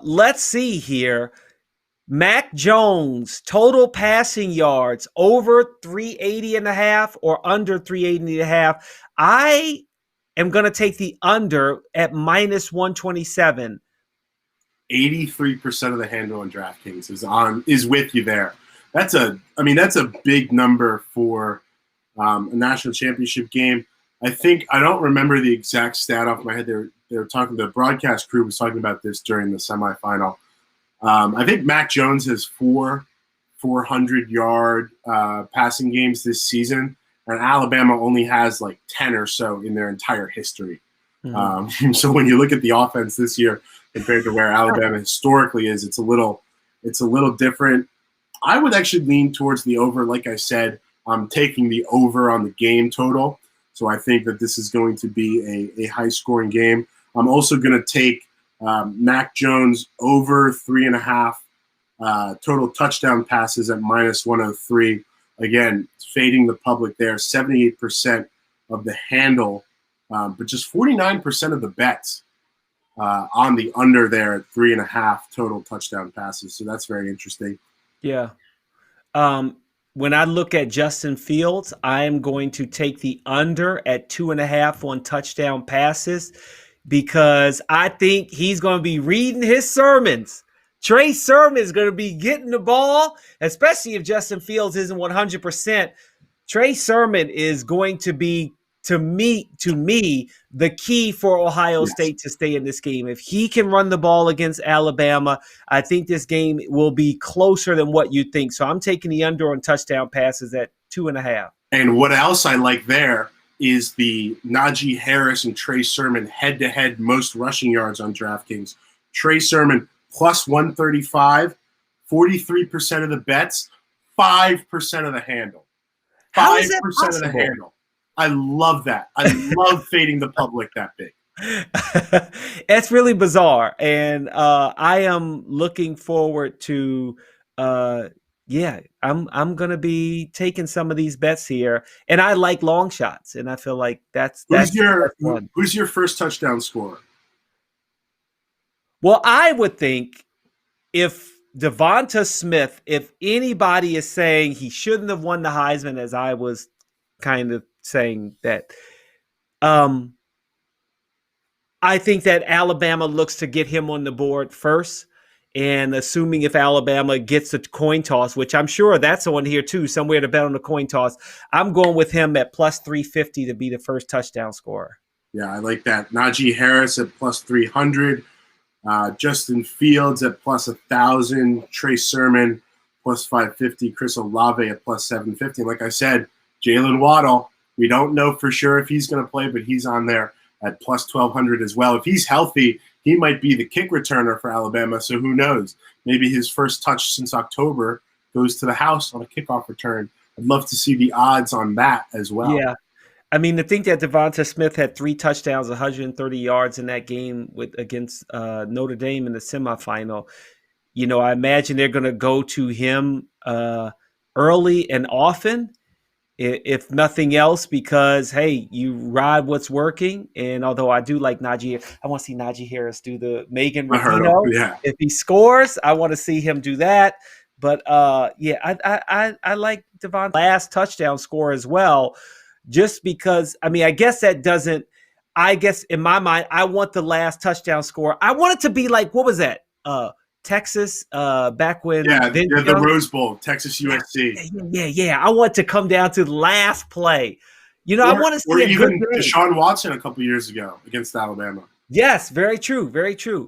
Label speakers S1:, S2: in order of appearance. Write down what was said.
S1: let's see here. Mac Jones, total passing yards, over 380.5 or under 380.5. I am going to take the under at minus 127.
S2: 83% of the handle on DraftKings is with you there. That's a big number for a national championship game. I don't remember the exact stat off my head. They were talking. The broadcast crew was talking about this during the semifinal. I think Mac Jones has 400-yard passing games this season, and Alabama only has like 10 or so in their entire history. Mm-hmm. So when you look at the offense this year compared to where Alabama historically is, it's a little different. I would actually lean towards the over. Like I said, I'm taking the over on the game total. So I think that this is going to be a high-scoring game. I'm also going to take Mac Jones over 3.5 total touchdown passes at minus 103. Again, fading the public there. 78% of the handle, but just 49% of the bets on the under there at 3.5 total touchdown passes. So that's very interesting.
S1: Yeah. When I look at Justin Fields, I am going to take the under at 2.5 on touchdown passes because I think he's going to be reading his sermons. Trey Sermon is going to be getting the ball, especially if Justin Fields isn't 100%. Trey Sermon is going to be, to me, the key for Ohio State to stay in this game. If he can run the ball against Alabama, I think this game will be closer than what you think. So I'm taking the under on touchdown passes at 2.5.
S2: And what else I like there is the Najee Harris and Trey Sermon head-to-head most rushing yards on DraftKings. Trey Sermon plus 135, 43% of the bets, 5% of the handle. 5% of the handle. I love that. I love fading the public that big.
S1: It's really bizarre. And I am looking forward to I'm going to be taking some of these bets here. And I like long shots. And I feel like who's
S2: your first touchdown scorer?
S1: Well, I would think if Devonta Smith, if anybody is saying he shouldn't have won the Heisman, as I was kind of saying that, I think that Alabama looks to get him on the board first. And assuming if Alabama gets a coin toss, which I'm sure that's on here too, somewhere to bet on the coin toss, I'm going with him at plus 350 to be the first touchdown scorer.
S2: Yeah, I like that. Najee Harris at plus 300. Justin Fields at plus 1,000. Trey Sermon plus 550. Chris Olave at plus 750. Like I said, Jalen Waddle, we don't know for sure if he's going to play, but he's on there at plus 1,200 as well. If he's healthy, he might be the kick returner for Alabama, so who knows? Maybe his first touch since October goes to the house on a kickoff return. I'd love to see the odds on that as well.
S1: Yeah. I mean, to think that Devonta Smith had 3 touchdowns, 130 yards in that game against Notre Dame in the semifinal, I imagine they're going to go to him early and often, if nothing else, because, hey, you ride what's working. And although I do like Najee, I want to see Najee Harris do the Megan Rapinoe.
S2: Yeah.
S1: If he scores, I want to see him do that. But, I like Devonta's last touchdown score as well, just because, I guess in my mind, I want the last touchdown score. I want it to be like, what was that? Texas, back when
S2: the Rose Bowl, Texas USC.
S1: Yeah. I want to come down to the last play. I want to see
S2: even Deshaun Watson a couple years ago against Alabama.
S1: Yes, very true, very true.